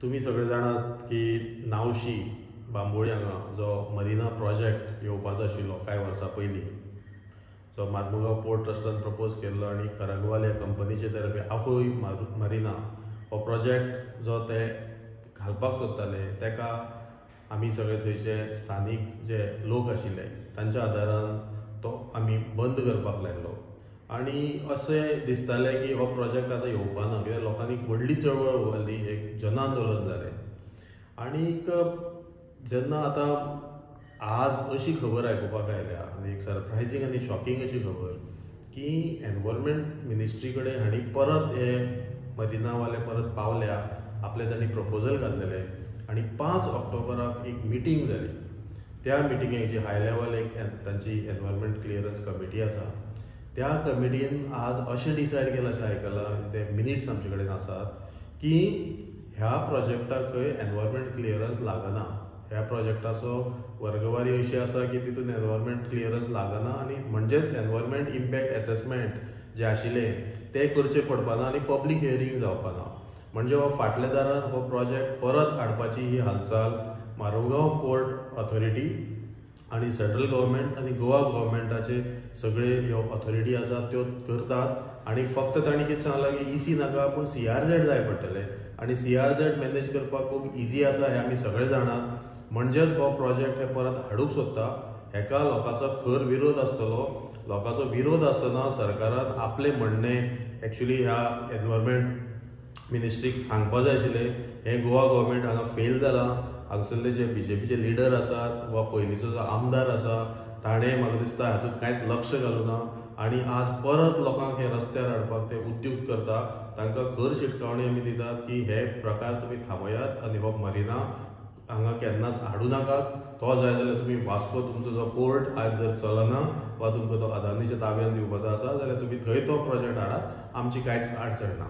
तुम्ही सगळे जाणात की नावशी बांबोळी हांगा जो मरिना प्रोजेक्ट येवपाचो आशिल्लो कांय वर्सां पयलीं, जो मार्मुगांव पोर्ट ट्रस्टान प्रपोज केल्लो आनी खरगवाल ह्या कंपनीचे तर्फे आहोय मरिना हो प्रोजेक्ट जो ते घालपाक सोदताले तेका आमी सगळे थंयचे स्थानीक जे लोक आशिल्ले तांच्या आदारान तो आमी बंद करपाक लायलो. आनी अशें दिसतालें की हो प्रोजेक्ट आतां येवपाना, कित्याक लोकांनी व्हडली चळवळ उबारली, एक जन आंदोलन जालें. आनीक जेन्ना आतां आज अशी खबर आयकुपाक आयल्या आनी एक सरप्रायझींग आनी शॉकिंग अशी खबर की एनवायरमेंट मिनिस्ट्री कडेन हांणी परत हे मरिनावाले परत पावल्या, आपले तांणी प्रपोजल घातलेले आनी 5 ऑक्टोबराक एक मिटींग जाली. त्या मिटिंगेक जी हाय लेवल एक तांची एनवायरमेंट क्लियरन्स कमिटी आसा, त्या कमिटीन आज अशें डिसायड केलां, अशें आयकलां, ते मिनिट्स आमचे कडेन आसात की ह्या प्रोजेक्टाक खंय एनवायरमेंट क्लियरन्स लागना. ह्या प्रोजेक्टाचो वर्गवारी अशी आसा की तितून एनवायरमेंट क्लियरन्स लागना आनी म्हणजेच एनवायरमेंट इम्पॅक्ट एसेसमेंट जे आशिल्ले ते करचे पडपाना आनी पब्लीक हियरींग जावपाना. म्हणजे हो फाटल्या दारान हो प्रोजेक्ट परत हाडपाची ही हालचाल मारगांव पोर्ट ऑथॉरिटी आनी सेंट्रल गव्हर्मेंट आनी गोवा गव्हर्मेंटाचे सगळे ह्यो ऑथॉरिटी आसा त्यो करतात. आनी फक्त तांणी कितें सांगलां की EC नाका, पूण CRZ जाय पडटले आनी CRZ मॅनेज करपाक खूब इजी आसा, हे आमी सगळे जाणात. म्हणजेच हो प्रोजेक्ट हे परत हाडूंक सोदता. हेका लोकांचो खर विरोध आसतलो. लोकांचो विरोध आसतना सरकारान आपले म्हणणें एक्चुली ह्या एनवायरमेंट मिनिस्ट्रीक सांगपा जाय आशिल्लें. हे गोवा गव्हर्मेंट हांगा फेल जालां. हांगसरले जे BJPचे लिडर आसात वा पयलींचो जो आमदार आसा ताणें म्हाका दिसता हातूंत कांयच लक्ष घालूना आनी आज परत लोकांक हे रस्त्यार हाडपाक ते उद्योग करता. तांकां खर शिटकावणी आमी दितात की हे प्रकार तुमी थांबयात आनी हो मरिना हांगा केन्नाच हाडूं नाकात. तो जाय जाल्यार तुमी वास्को तुमचो जो पोर्ट आज जर चलना वा तुमकां तो अदानीच्या ताब्यान दिवपाचो आसा जाल्यार तुमी थंय तो प्रोजेक्ट हाडात, आमची कांयच अडचण ना.